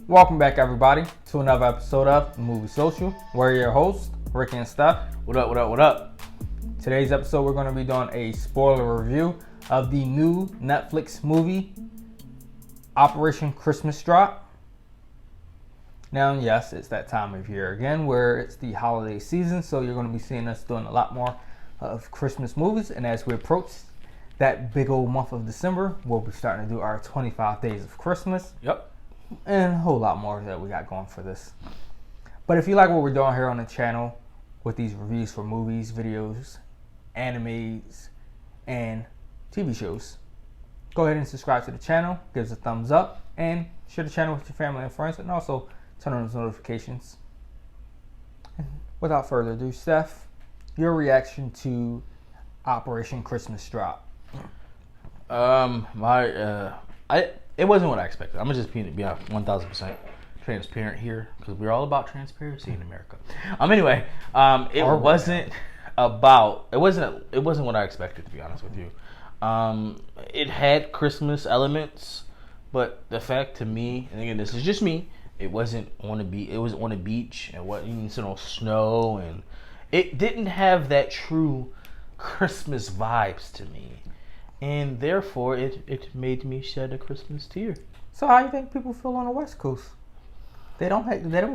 Welcome back, everybody, to another episode of Movie Social. We're your hosts, Rick and Steph. What up, what up, what up? Today's episode, we're going to be doing a spoiler review of the new Netflix movie, Operation Chrismas Drop. Now, yes, it's that time of year again where it's the holiday season, so you're going to be seeing us doing a lot more of Christmas movies. And as we approach that big old month of December, we'll be starting to do our 25 Days of Christmas. Yep. And a whole lot more that we got going for this. But if you like what we're doing here on the channel with these reviews for movies, videos, animes, and TV shows, go ahead and subscribe to the channel, give us a thumbs up, and share the channel with your family and friends, and also turn on those notifications. And without further ado, Steph, your reaction to Operation Chrismas Drop. It wasn't what I expected. I'm gonna just be 1,000% transparent here because we're all about transparency in America. Anyway, it wasn't what I expected, to be honest with you. It had Christmas elements, but the fact to me, and again, this is just me, it wasn't on a beach. It was on a beach, and what you know, snow, and it didn't have that true Christmas vibes to me. And therefore, it made me shed a Christmas tear. So how do you think people feel on the West Coast? They don't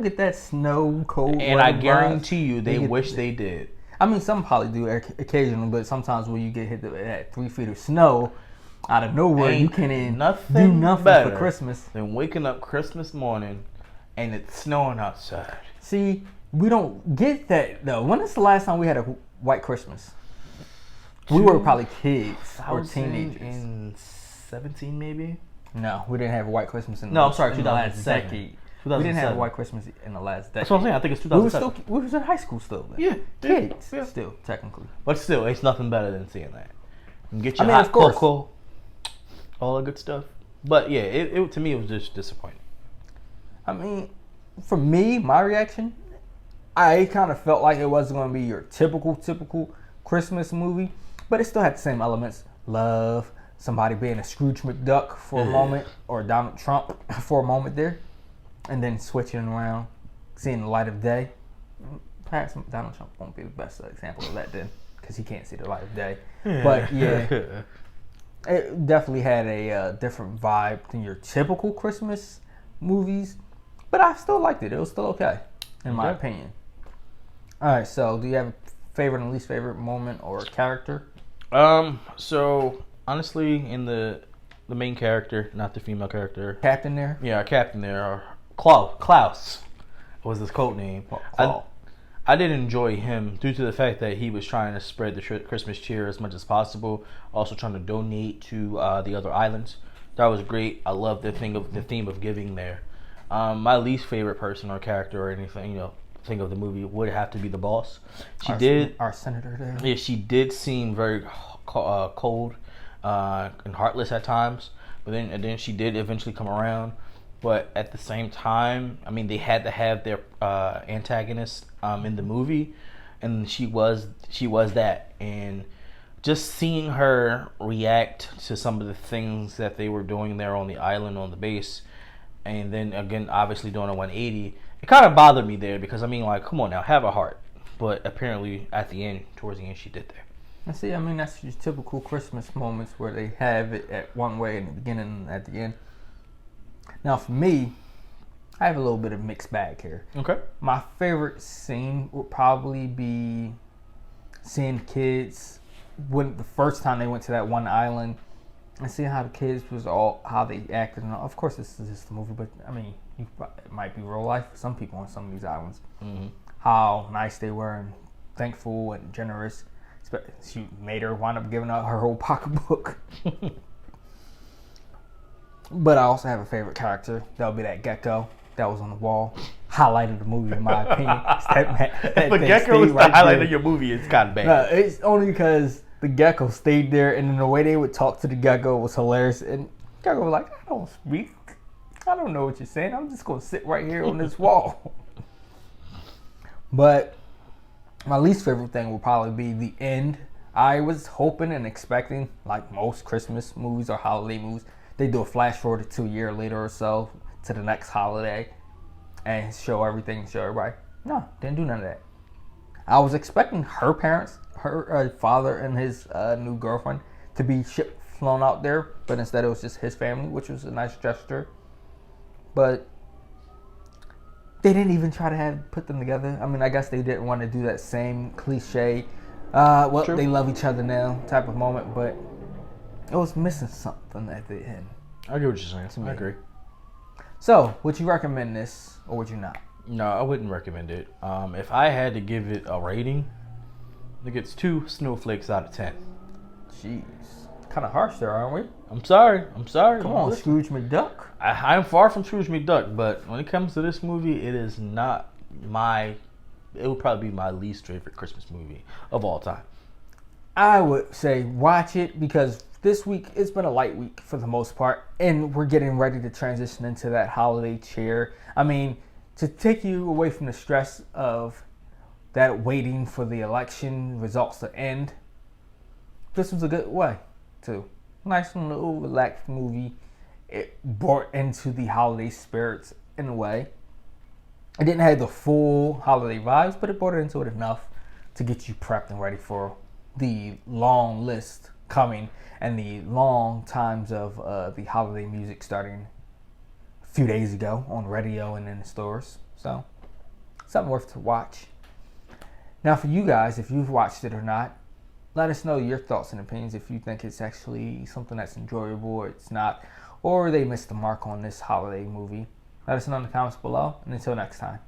get that snow, cold. And I guarantee you, they wish they did. I mean, some probably do occasionally, but sometimes when you get hit at 3 feet of snow out of nowhere, you can't do nothing for Christmas than waking up Christmas morning and it's snowing outside. See, we don't get that though. When is the last time we had a white Christmas? We were probably kids or teenagers. In 17, maybe? No, we didn't have a white Christmas in the last 2007. decade. We didn't have a white Christmas in the last decade. That's what I'm saying. I think it's 2007. We was in high school still. Then. Yeah. Kids. Yeah. Still, technically. But still, it's nothing better than seeing that. You get your hot cocoa, all the good stuff. But yeah, it to me, it was just disappointing. I mean, for me, my reaction, I kind of felt like it wasn't going to be your typical Christmas movie. But it still had the same elements. Love, somebody being a Scrooge McDuck for a moment, or Donald Trump for a moment there. And then switching around, seeing the light of day. Perhaps Donald Trump won't be the best example of that then, because he can't see the light of day. But yeah, it definitely had a different vibe than your typical Christmas movies. But I still liked it. It was still okay, in my opinion. All right, so do you have a favorite and least favorite moment or character? So honestly, in the main character, not the female character, Captain there. Yeah, our captain there, Klaus was his code name. I did enjoy him due to the fact that he was trying to spread the Christmas cheer as much as possible. Also trying to donate to the other islands. That was great. I love the theme of giving there. My least favorite person or character or anything, think of the movie would have to be the boss. Our senator there. Yeah, she did seem very cold and heartless at times, but then she did eventually come around. But at the same time, I mean, they had to have their antagonist in the movie, and she was that. And just seeing her react to some of the things that they were doing there on the island, on the base, and then again, obviously doing a 180. It kind of bothered me there because, I mean, like, come on now, have a heart. But apparently, towards the end, she did there. And see, I mean, that's your typical Christmas moments where they have it at one way in the beginning and at the end. Now, for me, I have a little bit of mixed bag here. Okay. My favorite scene would probably be seeing kids when the first time they went to that one island and seeing how the kids how they acted. And of course, this is just a movie, but I mean, it might be real life for some people on some of these islands. Mm-hmm. How nice they were and thankful and generous. She made her wind up giving out her whole pocketbook. But I also have a favorite character. That would be that gecko that was on the wall. Highlight of the movie, in my opinion. The gecko was the highlight of your movie. It's kind of bad. No, it's only because the gecko stayed there, and then the way they would talk to the gecko was hilarious. And the gecko was like, I don't speak. I don't know what you're saying. I'm just going to sit right here on this wall. But My least favorite thing will probably be the end. I was hoping and expecting, like most Christmas movies or holiday movies, they do a flash forward to a year later or so to the next holiday and show everything, show everybody. No, didn't do none of that. I was expecting her parents, her father and his new girlfriend, to be flown out there, but instead it was just his family, which was a nice gesture. But they didn't even try to put them together. I mean, I guess they didn't want to do that same cliche, True. they love each other now type of moment, but it was missing something at the end. I get what you're saying. I agree. So, would you recommend this or would you not? No, I wouldn't recommend it. If I had to give it a rating, it gets 2 snowflakes out of 10. Jeez. Kind of harsh there, aren't we? I'm sorry. Come on, Scrooge McDuck. I'm far from Scrooge McDuck, but when it comes to this movie, it is not my... It would probably be my least favorite Christmas movie of all time. I would say watch it because this week, it's been a light week for the most part, and we're getting ready to transition into that holiday cheer. I mean, to take you away from the stress of that waiting for the election results to end, this was a good way to. Nice little relaxed movie. It brought into the holiday spirits in a way. It didn't have the full holiday vibes, but it brought it into it enough to get you prepped and ready for the long list coming and the long times of the holiday music starting a few days ago on radio and in the stores. So, something worth to watch. Now, for you guys, if you've watched it or not, let us know your thoughts and opinions if you think it's actually something that's enjoyable or it's not, or they missed the mark on this holiday movie. Let us know in the comments below, and until next time.